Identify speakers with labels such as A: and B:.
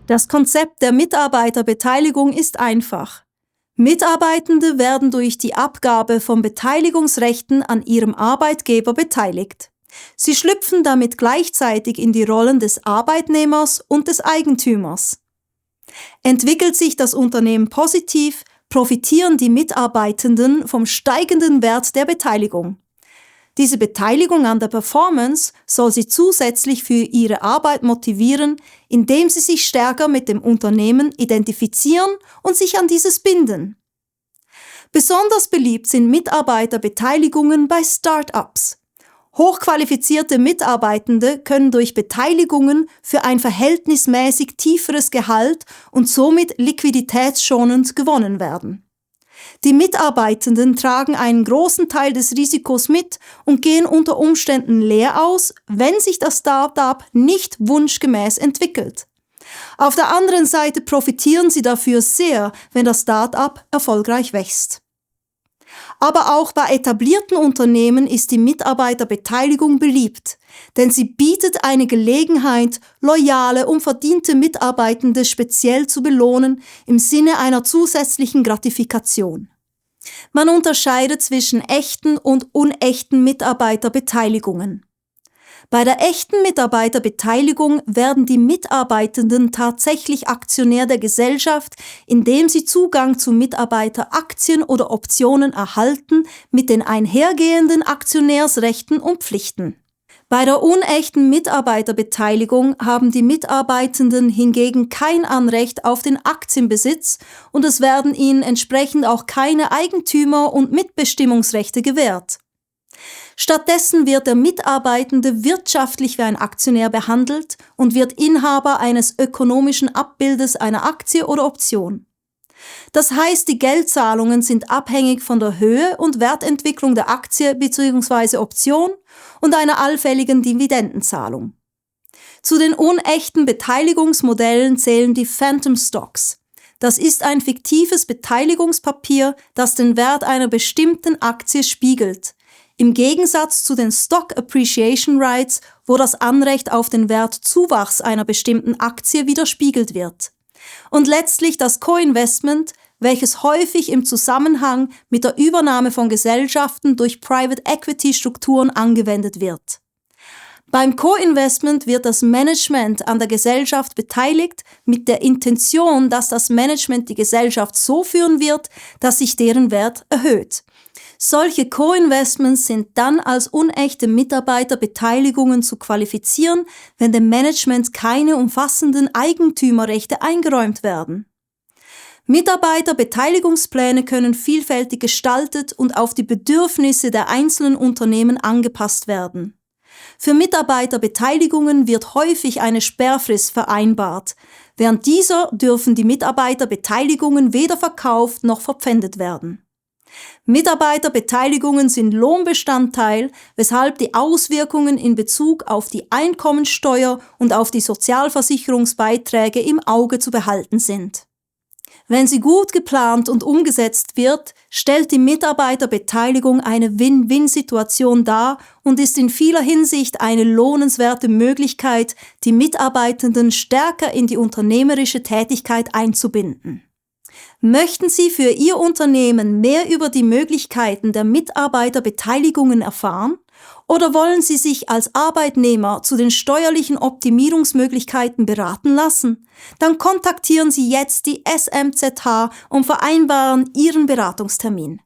A: Das Konzept der Mitarbeiterbeteiligung ist einfach. Mitarbeitende werden durch die Abgabe von Beteiligungsrechten an ihrem Arbeitgeber beteiligt. Sie schlüpfen damit gleichzeitig in die Rollen des Arbeitnehmers und des Eigentümers. Entwickelt sich das Unternehmen positiv, profitieren die Mitarbeitenden vom steigenden Wert der Beteiligung. Diese Beteiligung an der Performance soll sie zusätzlich für ihre Arbeit motivieren, indem sie sich stärker mit dem Unternehmen identifizieren und sich an dieses binden. Besonders beliebt sind Mitarbeiterbeteiligungen bei Start-ups. Hochqualifizierte Mitarbeitende können durch Beteiligungen für ein verhältnismäßig tieferes Gehalt und somit liquiditätsschonend gewonnen werden. Die Mitarbeitenden tragen einen großen Teil des Risikos mit und gehen unter Umständen leer aus, wenn sich das Start-up nicht wunschgemäß entwickelt. Auf der anderen Seite profitieren sie dafür sehr, wenn das Start-up erfolgreich wächst. Aber auch bei etablierten Unternehmen ist die Mitarbeiterbeteiligung beliebt, denn sie bietet eine Gelegenheit, loyale und verdiente Mitarbeitende speziell zu belohnen im Sinne einer zusätzlichen Gratifikation. Man unterscheidet zwischen echten und unechten Mitarbeiterbeteiligungen. Bei der echten Mitarbeiterbeteiligung werden die Mitarbeitenden tatsächlich Aktionär der Gesellschaft, indem sie Zugang zu Mitarbeiteraktien oder Optionen erhalten mit den einhergehenden Aktionärsrechten und Pflichten. Bei der unechten Mitarbeiterbeteiligung haben die Mitarbeitenden hingegen kein Anrecht auf den Aktienbesitz und es werden ihnen entsprechend auch keine Eigentümer- und Mitbestimmungsrechte gewährt. Stattdessen wird der Mitarbeitende wirtschaftlich wie ein Aktionär behandelt und wird Inhaber eines ökonomischen Abbildes einer Aktie oder Option. Das heißt, die Geldzahlungen sind abhängig von der Höhe und Wertentwicklung der Aktie bzw. Option und einer allfälligen Dividendenzahlung. Zu den unechten Beteiligungsmodellen zählen die Phantom Stocks. Das ist ein fiktives Beteiligungspapier, das den Wert einer bestimmten Aktie spiegelt. Im Gegensatz zu den Stock Appreciation Rights, wo das Anrecht auf den Wertzuwachs einer bestimmten Aktie widerspiegelt wird. Und letztlich das Co-Investment, welches häufig im Zusammenhang mit der Übernahme von Gesellschaften durch Private Equity Strukturen angewendet wird. Beim Co-Investment wird das Management an der Gesellschaft beteiligt mit der Intention, dass das Management die Gesellschaft so führen wird, dass sich deren Wert erhöht. Solche Co-Investments sind dann als unechte Mitarbeiterbeteiligungen zu qualifizieren, wenn dem Management keine umfassenden Eigentümerrechte eingeräumt werden. Mitarbeiterbeteiligungspläne können vielfältig gestaltet und auf die Bedürfnisse der einzelnen Unternehmen angepasst werden. Für Mitarbeiterbeteiligungen wird häufig eine Sperrfrist vereinbart. Während dieser dürfen die Mitarbeiterbeteiligungen weder verkauft noch verpfändet werden. Mitarbeiterbeteiligungen sind Lohnbestandteil, weshalb die Auswirkungen in Bezug auf die Einkommensteuer und auf die Sozialversicherungsbeiträge im Auge zu behalten sind. Wenn sie gut geplant und umgesetzt wird, stellt die Mitarbeiterbeteiligung eine Win-Win-Situation dar und ist in vieler Hinsicht eine lohnenswerte Möglichkeit, die Mitarbeitenden stärker in die unternehmerische Tätigkeit einzubinden. Möchten Sie für Ihr Unternehmen mehr über die Möglichkeiten der Mitarbeiterbeteiligungen erfahren? Oder wollen Sie sich als Arbeitnehmer zu den steuerlichen Optimierungsmöglichkeiten beraten lassen? Dann kontaktieren Sie jetzt die SMZH und vereinbaren Ihren Beratungstermin.